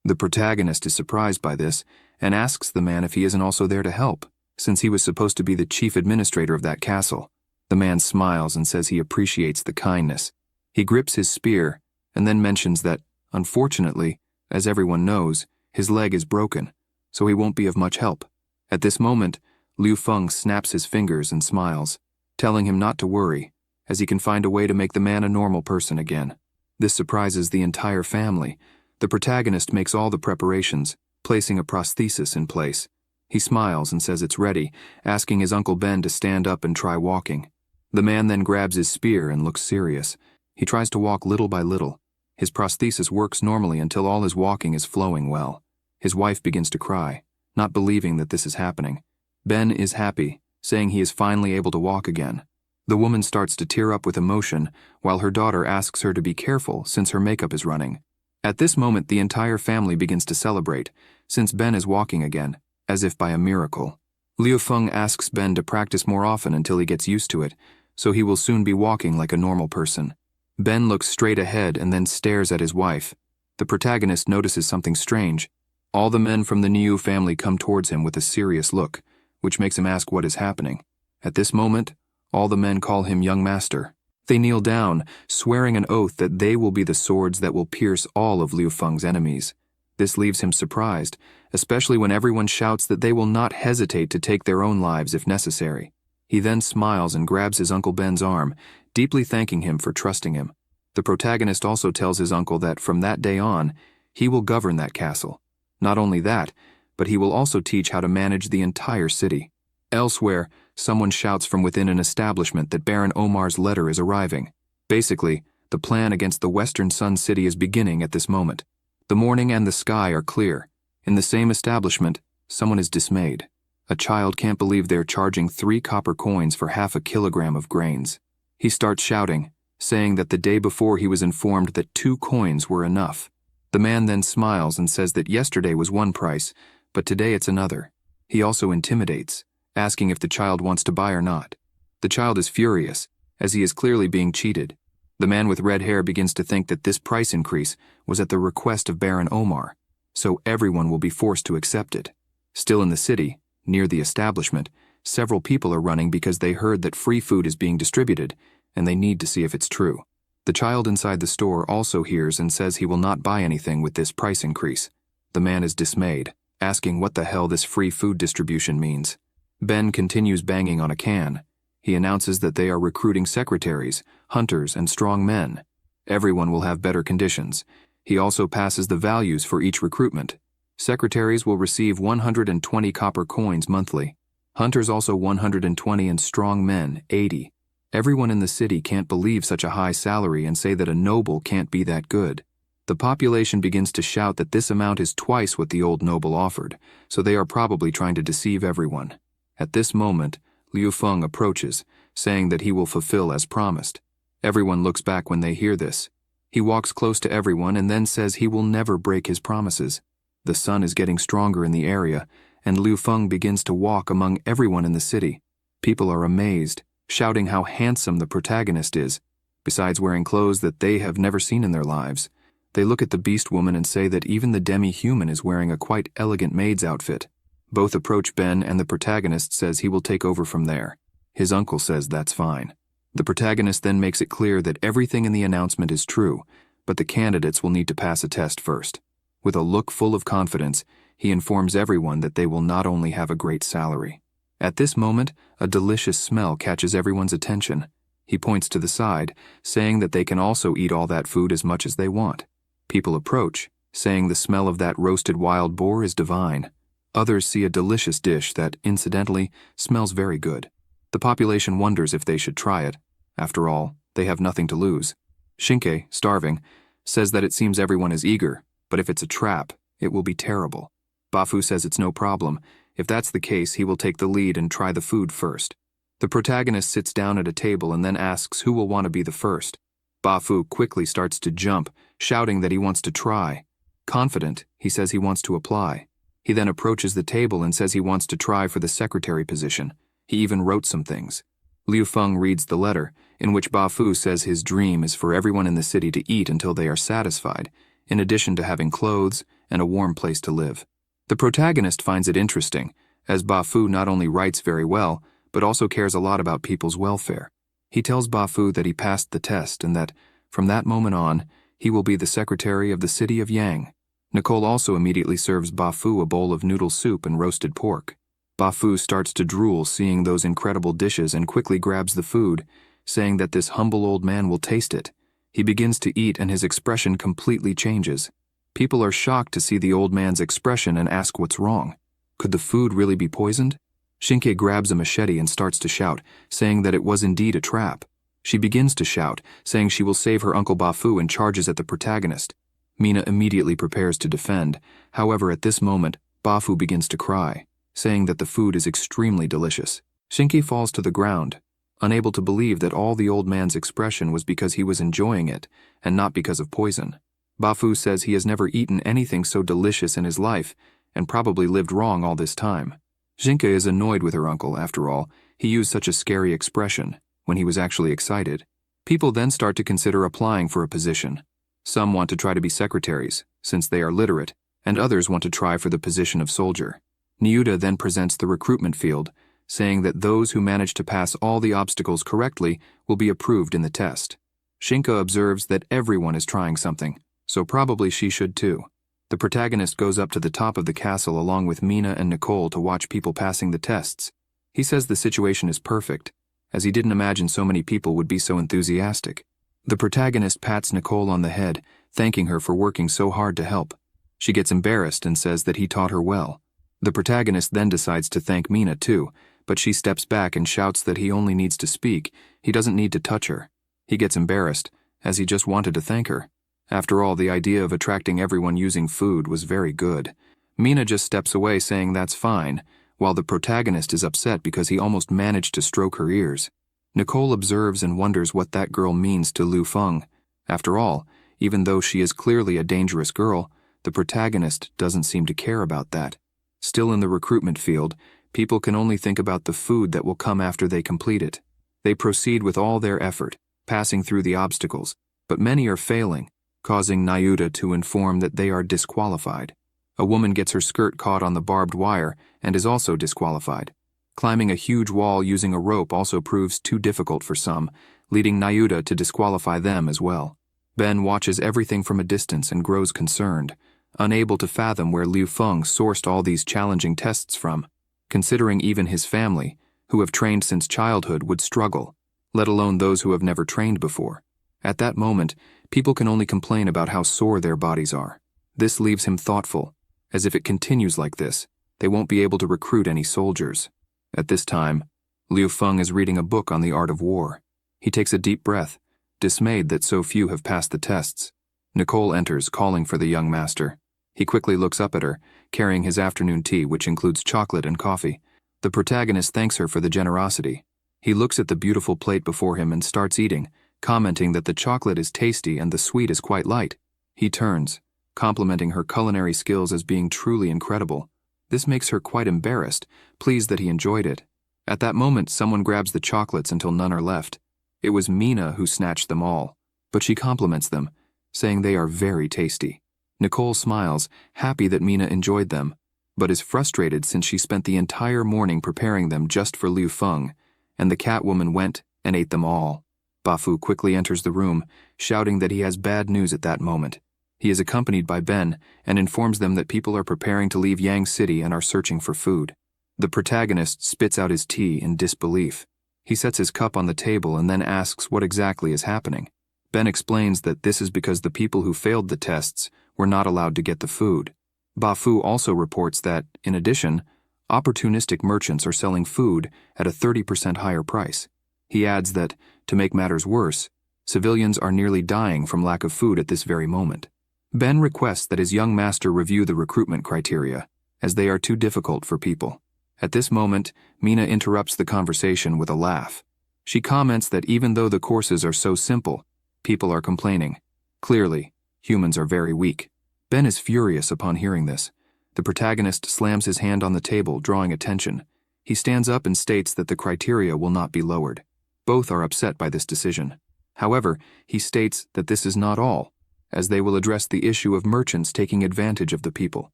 The protagonist is surprised by this and asks the man if he isn't also there to help, since he was supposed to be the chief administrator of that castle. The man smiles and says he appreciates the kindness. He grips his spear and then mentions that, unfortunately, as everyone knows, his leg is broken, so he won't be of much help. At this moment, Liu Feng snaps his fingers and smiles, telling him not to worry, as he can find a way to make the man a normal person again. This surprises the entire family. The protagonist makes all the preparations, placing a prosthesis in place. He smiles and says it's ready, asking his Uncle Ben to stand up and try walking. The man then grabs his spear and looks serious. He tries to walk little by little. His prosthesis works normally until all his walking is flowing well. His wife begins to cry, not believing that this is happening. Ben is happy, saying he is finally able to walk again. The woman starts to tear up with emotion, while her daughter asks her to be careful since her makeup is running. At this moment, the entire family begins to celebrate, since Ben is walking again, as if by a miracle. Liu Feng asks Ben to practice more often until he gets used to it, so he will soon be walking like a normal person. Ben looks straight ahead and then stares at his wife. The protagonist notices something strange. All the men from the Niu family come towards him with a serious look, which makes him ask what is happening. At this moment, all the men call him young master. They kneel down, swearing an oath that they will be the swords that will pierce all of Liu Feng's enemies. This leaves him surprised, especially when everyone shouts that they will not hesitate to take their own lives if necessary. He then smiles and grabs his Uncle Ben's arm, deeply thanking him for trusting him. The protagonist also tells his uncle that from that day on, he will govern that castle. Not only that, but he will also teach how to manage the entire city. Elsewhere, someone shouts from within an establishment that Baron Omar's letter is arriving. Basically, the plan against the Western Sun City is beginning at this moment. The morning and the sky are clear. In the same establishment, someone is dismayed. A child can't believe they're charging 3 copper coins for half a kilogram of grains. He starts shouting, saying that the day before he was informed that 2 coins were enough. The man then smiles and says that yesterday was one price, but today it's another. He also intimidates, asking if the child wants to buy or not. The child is furious, as he is clearly being cheated. The man with red hair begins to think that this price increase was at the request of Baron Omar, so everyone will be forced to accept it. Still in the city, near the establishment, several people are running because they heard that free food is being distributed, and they need to see if it's true. The child inside the store also hears and says he will not buy anything with this price increase. The man is dismayed, asking what the hell this free food distribution means. Ben continues banging on a can. He announces that they are recruiting secretaries, hunters, and strong men. Everyone will have better conditions. He also passes the values for each recruitment. Secretaries will receive 120 copper coins monthly. Hunters also 120 and strong men 80. Everyone in the city can't believe such a high salary and say that a noble can't be that good. The population begins to shout that this amount is twice what the old noble offered, so they are probably trying to deceive everyone. At this moment, Liu Feng approaches, saying that he will fulfill as promised. Everyone looks back when they hear this. He walks close to everyone and then says he will never break his promises. The sun is getting stronger in the area, and Liu Feng begins to walk among everyone in the city. People are amazed, shouting how handsome the protagonist is, besides wearing clothes that they have never seen in their lives. They look at the beast woman and say that even the demi-human is wearing a quite elegant maid's outfit. Both approach Ben, and the protagonist says he will take over from there. His uncle says that's fine. The protagonist then makes it clear that everything in the announcement is true, but the candidates will need to pass a test first. With a look full of confidence, he informs everyone that they will not only have a great salary. At this moment, a delicious smell catches everyone's attention. He points to the side, saying that they can also eat all that food as much as they want. People approach, saying the smell of that roasted wild boar is divine. Others see a delicious dish that, incidentally, smells very good. The population wonders if they should try it. After all, they have nothing to lose. Shinke, starving, says that it seems everyone is eager, but if it's a trap, it will be terrible. Bafu says it's no problem. If that's the case, he will take the lead and try the food first. The protagonist sits down at a table and then asks who will want to be the first. Bafu quickly starts to jump, shouting that he wants to try. Confident, he says he wants to apply. He then approaches the table and says he wants to try for the secretary position. He even wrote some things. Liu Feng reads the letter, in which Ba Fu says his dream is for everyone in the city to eat until they are satisfied, in addition to having clothes and a warm place to live. The protagonist finds it interesting, as Ba Fu not only writes very well, but also cares a lot about people's welfare. He tells Ba Fu that he passed the test and that, from that moment on, he will be the secretary of the city of Yang. Nicole also immediately serves Ba Fu a bowl of noodle soup and roasted pork. Ba Fu starts to drool seeing those incredible dishes and quickly grabs the food, saying that this humble old man will taste it. He begins to eat and his expression completely changes. People are shocked to see the old man's expression and ask what's wrong. Could the food really be poisoned? Shinke grabs a machete and starts to shout, saying that it was indeed a trap. She begins to shout, saying she will save her uncle Ba Fu and charges at the protagonist. Mina immediately prepares to defend. However, at this moment, Ba Fu begins to cry, saying that the food is extremely delicious. Shinke falls to the ground, unable to believe that all the old man's expression was because he was enjoying it and not because of poison. Ba Fu says he has never eaten anything so delicious in his life and probably lived wrong all this time. Shinke is annoyed with her uncle. After all, he used such a scary expression when he was actually excited. People then start to consider applying for a position. Some want to try to be secretaries, since they are literate, and others want to try for the position of soldier. Niuda then presents the recruitment field, saying that those who manage to pass all the obstacles correctly will be approved in the test. Shinka observes that everyone is trying something, so probably she should too. The protagonist goes up to the top of the castle along with Mina and Nicole to watch people passing the tests. He says the situation is perfect, as he didn't imagine so many people would be so enthusiastic. The protagonist pats Nicole on the head, thanking her for working so hard to help. She gets embarrassed and says that he taught her well. The protagonist then decides to thank Mina too, but she steps back and shouts that he only needs to speak, he doesn't need to touch her. He gets embarrassed, as he just wanted to thank her. After all, the idea of attracting everyone using food was very good. Mina just steps away saying that's fine, while the protagonist is upset because he almost managed to stroke her ears. Nicole observes and wonders what that girl means to Liu Feng. After all, even though she is clearly a dangerous girl, the protagonist doesn't seem to care about that. Still in the recruitment field, people can only think about the food that will come after they complete it. They proceed with all their effort, passing through the obstacles, but many are failing, causing Niuda to inform that they are disqualified. A woman gets her skirt caught on the barbed wire and is also disqualified. Climbing a huge wall using a rope also proves too difficult for some, leading Niuda to disqualify them as well. Ben watches everything from a distance and grows concerned, unable to fathom where Liu Feng sourced all these challenging tests from, considering even his family, who have trained since childhood, would struggle, let alone those who have never trained before. At that moment, people can only complain about how sore their bodies are. This leaves him thoughtful, as if it continues like this, they won't be able to recruit any soldiers. At this time, Liu Feng is reading a book on the art of war. He takes a deep breath, dismayed that so few have passed the tests. Nicole enters, calling for the young master. He quickly looks up at her, carrying his afternoon tea, which includes chocolate and coffee. The protagonist thanks her for the generosity. He looks at the beautiful plate before him and starts eating, commenting that the chocolate is tasty and the sweet is quite light. He turns, complimenting her culinary skills as being truly incredible. This makes her quite embarrassed, pleased that he enjoyed it. At that moment, someone grabs the chocolates until none are left. It was Mina who snatched them all, but she compliments them, saying they are very tasty. Nicole smiles, happy that Mina enjoyed them, but is frustrated since she spent the entire morning preparing them just for Liu Feng, and the Catwoman went and ate them all. Ba Fu quickly enters the room, shouting that he has bad news at that moment. He is accompanied by Ben and informs them that people are preparing to leave Yang City and are searching for food. The protagonist spits out his tea in disbelief. He sets his cup on the table and then asks what exactly is happening. Ben explains that this is because the people who failed the tests were not allowed to get the food. Ba Fu also reports that, in addition, opportunistic merchants are selling food at a 30% higher price. He adds that, to make matters worse, civilians are nearly dying from lack of food at this very moment. Ben requests that his young master review the recruitment criteria, as they are too difficult for people. At this moment, Mina interrupts the conversation with a laugh. She comments that even though the courses are so simple, people are complaining. Clearly, humans are very weak. Ben is furious upon hearing this. The protagonist slams his hand on the table, drawing attention. He stands up and states that the criteria will not be lowered. Both are upset by this decision. However, he states that this is not all, as they will address the issue of merchants taking advantage of the people.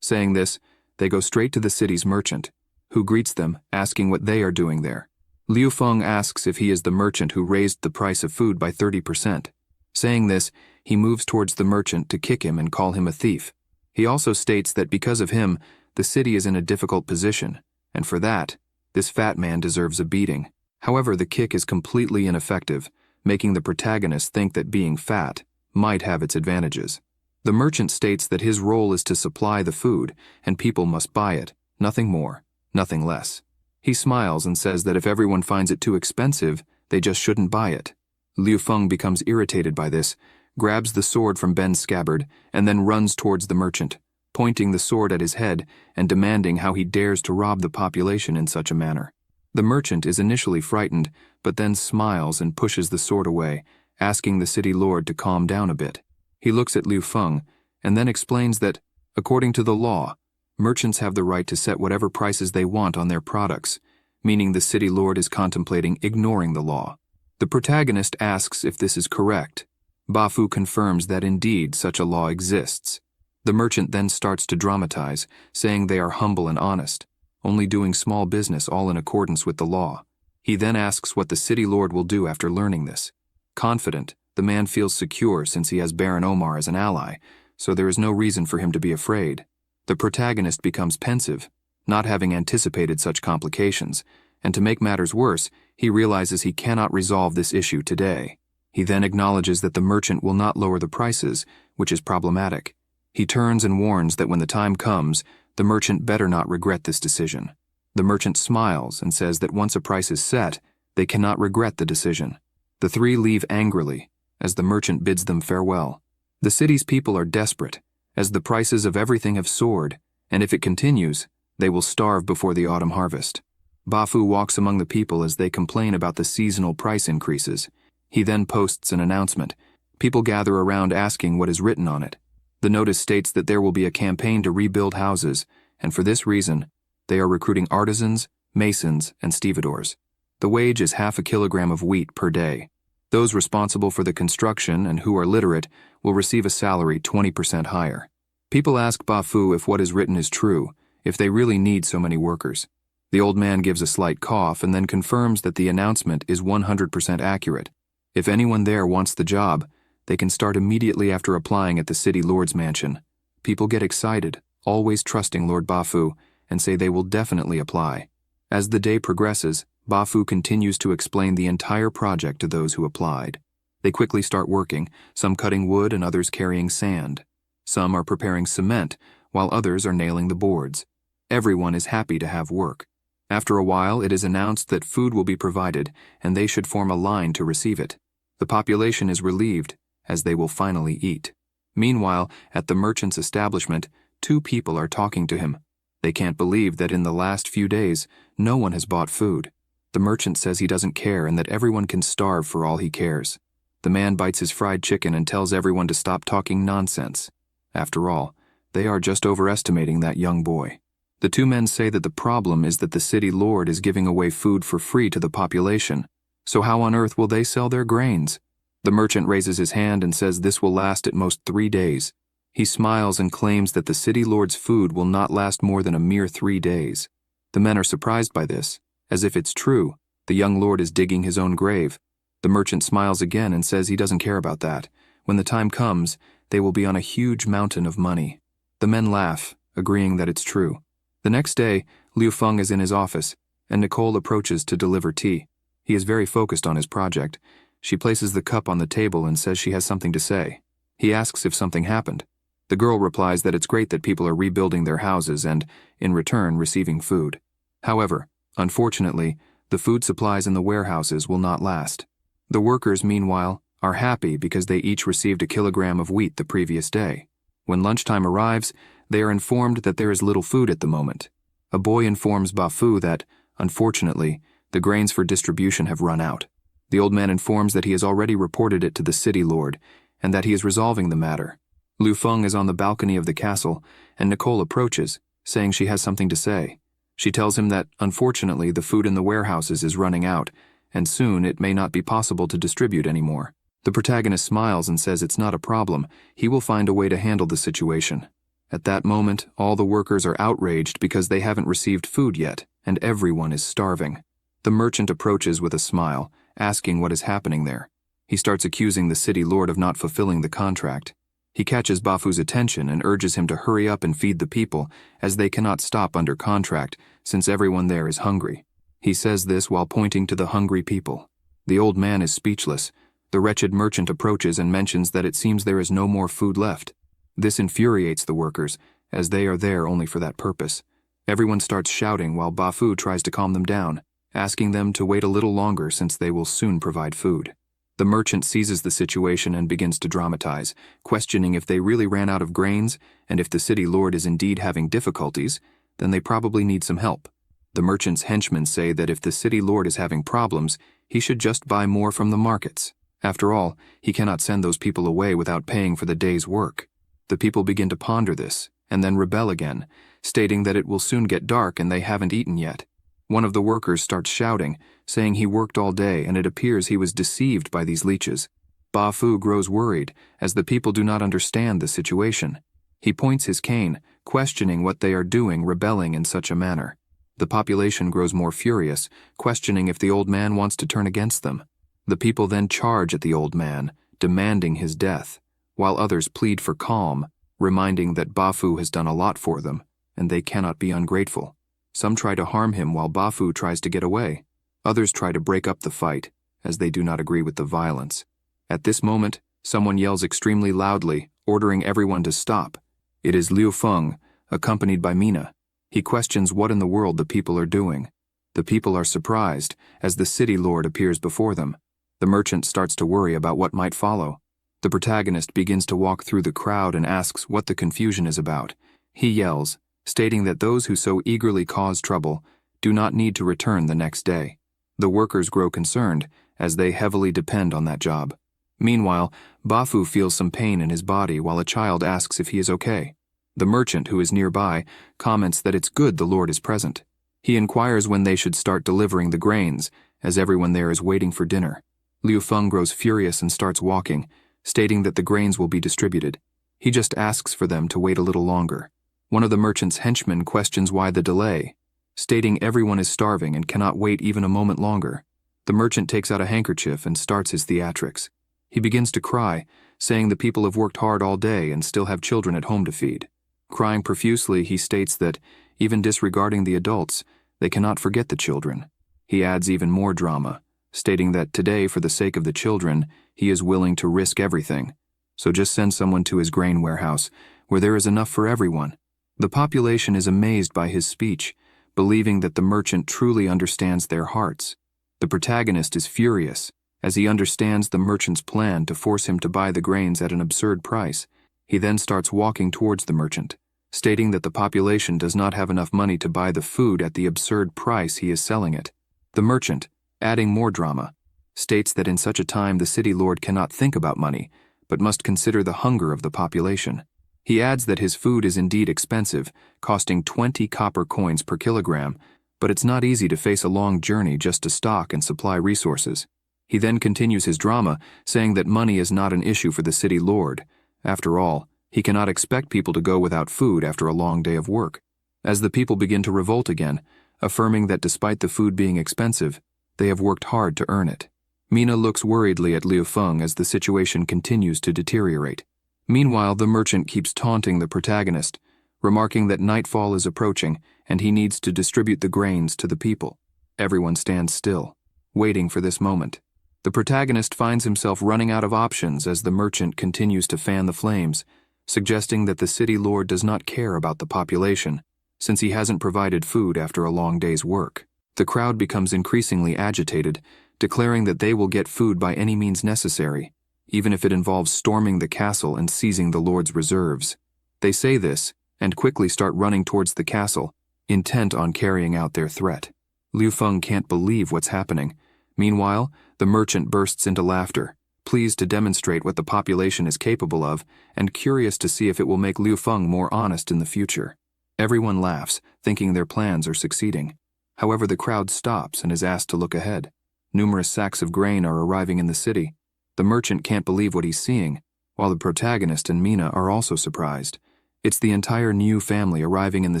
Saying this, they go straight to the city's merchant, who greets them, asking what they are doing there. Liu Feng asks if he is the merchant who raised the price of food by 30%. Saying this, he moves towards the merchant to kick him and call him a thief. He also states that because of him, the city is in a difficult position, and for that, this fat man deserves a beating. However, the kick is completely ineffective, making the protagonist think that being fat might have its advantages. The merchant states that his role is to supply the food, and people must buy it, nothing more, nothing less. He smiles and says that if everyone finds it too expensive, they just shouldn't buy it. Liu Feng becomes irritated by this, grabs the sword from Ben's scabbard, and then runs towards the merchant, pointing the sword at his head and demanding how he dares to rob the population in such a manner. The merchant is initially frightened, but then smiles and pushes the sword away, asking the city lord to calm down a bit. He looks at Liu Feng and then explains that, according to the law, merchants have the right to set whatever prices they want on their products, meaning the city lord is contemplating ignoring the law. The protagonist asks if this is correct. Bafu confirms that indeed such a law exists. The merchant then starts to dramatize, saying they are humble and honest, only doing small business all in accordance with the law. He then asks what the city lord will do after learning this. Confident, the man feels secure since he has Baron Omar as an ally, so there is no reason for him to be afraid. The protagonist becomes pensive, not having anticipated such complications, and to make matters worse, he realizes he cannot resolve this issue today. He then acknowledges that the merchant will not lower the prices, which is problematic. He turns and warns that when the time comes, the merchant better not regret this decision. The merchant smiles and says that once a price is set, they cannot regret the decision. The three leave angrily, as the merchant bids them farewell. The city's people are desperate, as the prices of everything have soared, and if it continues, they will starve before the autumn harvest. Bafu walks among the people as they complain about the seasonal price increases. He then posts an announcement. People gather around asking what is written on it. The notice states that there will be a campaign to rebuild houses, and for this reason, they are recruiting artisans, masons, and stevedores. The wage is 1/2 kilogram of wheat per day. Those responsible for the construction and who are literate will receive a salary 20% higher. People ask Bafu if what is written is true, if they really need so many workers. The old man gives a slight cough and then confirms that the announcement is 100% accurate. If anyone there wants the job, they can start immediately after applying at the city lord's mansion. People get excited, always trusting Lord Bafu, and say they will definitely apply. As the day progresses, Bafu continues to explain the entire project to those who applied. They quickly start working, some cutting wood and others carrying sand. Some are preparing cement, while others are nailing the boards. Everyone is happy to have work. After a while, it is announced that food will be provided, and they should form a line to receive it. The population is relieved, as they will finally eat. Meanwhile, at the merchant's establishment, 2 people are talking to him. They can't believe that in the last few days, no one has bought food. The merchant says he doesn't care and that everyone can starve for all he cares. The man bites his fried chicken and tells everyone to stop talking nonsense. After all, they are just overestimating that young boy. The 2 men say that the problem is that the city lord is giving away food for free to the population, so how on earth will they sell their grains? The merchant raises his hand and says this will last at most 3 days. He smiles and claims that the city lord's food will not last more than a mere 3 days. The men are surprised by this. As if it's true, the young lord is digging his own grave. The merchant smiles again and says he doesn't care about that. When the time comes, they will be on a huge mountain of money. The men laugh, agreeing that it's true. The next day, Liu Feng is in his office, and Nicole approaches to deliver tea. He is very focused on his project. She places the cup on the table and says she has something to say. He asks if something happened. The girl replies that it's great that people are rebuilding their houses and, in return, receiving food. However, unfortunately, the food supplies in the warehouses will not last. The workers, meanwhile, are happy because they each received 1 kilogram of wheat the previous day. When lunchtime arrives, they are informed that there is little food at the moment. A boy informs Bafu that, unfortunately, the grains for distribution have run out. The old man informs that he has already reported it to the city lord, and that he is resolving the matter. Liu Feng is on the balcony of the castle, and Nicole approaches, saying she has something to say. She tells him that, unfortunately, the food in the warehouses is running out, and soon it may not be possible to distribute anymore. The protagonist smiles and says it's not a problem, he will find a way to handle the situation. At that moment, all the workers are outraged because they haven't received food yet, and everyone is starving. The merchant approaches with a smile, asking what is happening there. He starts accusing the city lord of not fulfilling the contract. He catches Bafu's attention and urges him to hurry up and feed the people, as they cannot stop under contract, since everyone there is hungry. He says this while pointing to the hungry people. The old man is speechless. The wretched merchant approaches and mentions that it seems there is no more food left. This infuriates the workers, as they are there only for that purpose. Everyone starts shouting while Bafu tries to calm them down, asking them to wait a little longer since they will soon provide food. The merchant seizes the situation and begins to dramatize, questioning if they really ran out of grains, and if the city lord is indeed having difficulties, then they probably need some help. The merchant's henchmen say that if the city lord is having problems, he should just buy more from the markets. After all, he cannot send those people away without paying for the day's work. The people begin to ponder this, and then rebel again, stating that it will soon get dark and they haven't eaten yet. One of the workers starts shouting, saying he worked all day and it appears he was deceived by these leeches. Bafu grows worried, as the people do not understand the situation. He points his cane, questioning what they are doing, rebelling in such a manner. The population grows more furious, questioning if the old man wants to turn against them. The people then charge at the old man, demanding his death, while others plead for calm, reminding that Bafu has done a lot for them, and they cannot be ungrateful. Some try to harm him while Bafu tries to get away. Others try to break up the fight, as they do not agree with the violence. At this moment, someone yells extremely loudly, ordering everyone to stop. It is Liu Feng, accompanied by Mina. He questions what in the world the people are doing. The people are surprised, as the city lord appears before them. The merchant starts to worry about what might follow. The protagonist begins to walk through the crowd and asks what the confusion is about. He yells, stating that those who so eagerly cause trouble do not need to return the next day. The workers grow concerned, as they heavily depend on that job. Meanwhile, Bafu feels some pain in his body while a child asks if he is okay. The merchant, who is nearby, comments that it's good the Lord is present. He inquires when they should start delivering the grains, as everyone there is waiting for dinner. Liu Feng grows furious and starts walking, stating that the grains will be distributed. He just asks for them to wait a little longer. One of the merchant's henchmen questions why the delay, stating everyone is starving and cannot wait even a moment longer. The merchant takes out a handkerchief and starts his theatrics. He begins to cry, saying the people have worked hard all day and still have children at home to feed. Crying profusely, he states that, even disregarding the adults, they cannot forget the children. He adds even more drama, stating that today, for the sake of the children, he is willing to risk everything. So just send someone to his grain warehouse, where there is enough for everyone. The population is amazed by his speech, believing that the merchant truly understands their hearts. The protagonist is furious, as he understands the merchant's plan to force him to buy the grains at an absurd price. He then starts walking towards the merchant, stating that the population does not have enough money to buy the food at the absurd price he is selling it. The merchant, adding more drama, states that in such a time the city lord cannot think about money, but must consider the hunger of the population. He adds that his food is indeed expensive, costing 20 copper coins per kilogram, but it's not easy to face a long journey just to stock and supply resources. He then continues his drama, saying that money is not an issue for the city lord. After all, he cannot expect people to go without food after a long day of work. As the people begin to revolt again, affirming that despite the food being expensive, they have worked hard to earn it. Mina looks worriedly at Liu Feng as the situation continues to deteriorate. Meanwhile, the merchant keeps taunting the protagonist, remarking that nightfall is approaching and he needs to distribute the grains to the people. Everyone stands still, waiting for this moment. The protagonist finds himself running out of options as the merchant continues to fan the flames, suggesting that the city lord does not care about the population, since he hasn't provided food after a long day's work. The crowd becomes increasingly agitated, declaring that they will get food by any means necessary, even if it involves storming the castle and seizing the lord's reserves. They say this, and quickly start running towards the castle, intent on carrying out their threat. Liu Feng can't believe what's happening. Meanwhile, the merchant bursts into laughter, pleased to demonstrate what the population is capable of, and curious to see if it will make Liu Feng more honest in the future. Everyone laughs, thinking their plans are succeeding. However, the crowd stops and is asked to look ahead. Numerous sacks of grain are arriving in the city. The merchant can't believe what he's seeing, while the protagonist and Mina are also surprised. It's the entire new family arriving in the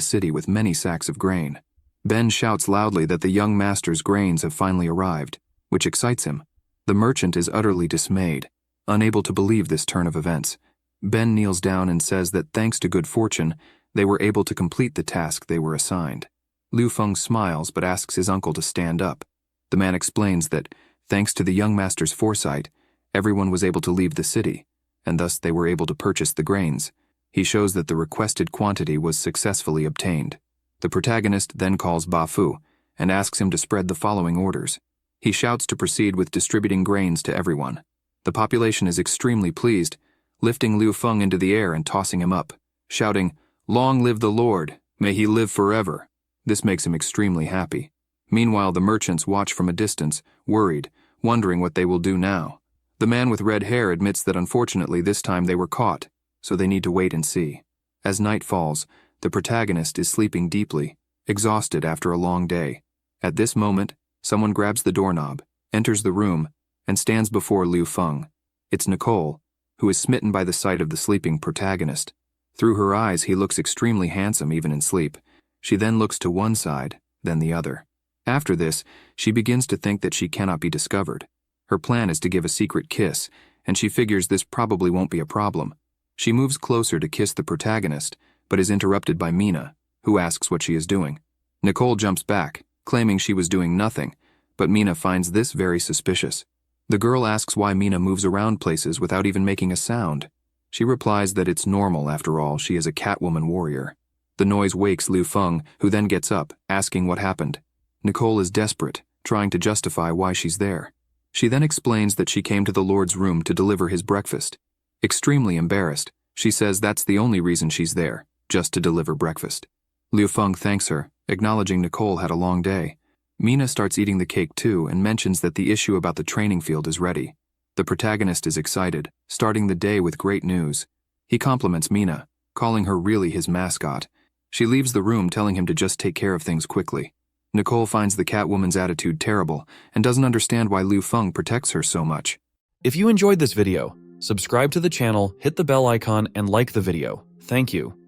city with many sacks of grain. Ben shouts loudly that the young master's grains have finally arrived, which excites him. The merchant is utterly dismayed, unable to believe this turn of events. Ben kneels down and says that thanks to good fortune, they were able to complete the task they were assigned. Liu Feng smiles but asks his uncle to stand up. The man explains that, thanks to the young master's foresight, everyone was able to leave the city, and thus they were able to purchase the grains. He shows that the requested quantity was successfully obtained. The protagonist then calls Ba Fu and asks him to spread the following orders. He shouts to proceed with distributing grains to everyone. The population is extremely pleased, lifting Liu Feng into the air and tossing him up, shouting, "Long live the Lord! May he live forever!" This makes him extremely happy. Meanwhile, the merchants watch from a distance, worried, wondering what they will do now. The man with red hair admits that unfortunately this time they were caught, so they need to wait and see. As night falls, the protagonist is sleeping deeply, exhausted after a long day. At this moment, someone grabs the doorknob, enters the room, and stands before Liu Feng. It's Nicole, who is smitten by the sight of the sleeping protagonist. Through her eyes, he looks extremely handsome even in sleep. She then looks to one side, then the other. After this, she begins to think that she cannot be discovered. Her plan is to give a secret kiss, and she figures this probably won't be a problem. She moves closer to kiss the protagonist, but is interrupted by Mina, who asks what she is doing. Nicole jumps back, claiming she was doing nothing, but Mina finds this very suspicious. The girl asks why Mina moves around places without even making a sound. She replies that it's normal, after all, she is a Catwoman warrior. The noise wakes Liu Feng, who then gets up, asking what happened. Nicole is desperate, trying to justify why she's there. She then explains that she came to the Lord's room to deliver his breakfast. Extremely embarrassed, she says that's the only reason she's there, just to deliver breakfast. Liu Feng thanks her, acknowledging Nicole had a long day. Mina starts eating the cake too and mentions that the issue about the training field is ready. The protagonist is excited, starting the day with great news. He compliments Mina, calling her really his mascot. She leaves the room telling him to just take care of things quickly. Nicole finds the Catwoman's attitude terrible and doesn't understand why Liu Feng protects her so much.
If you enjoyed this video, subscribe to the channel, hit the bell icon, and like the video. Thank you.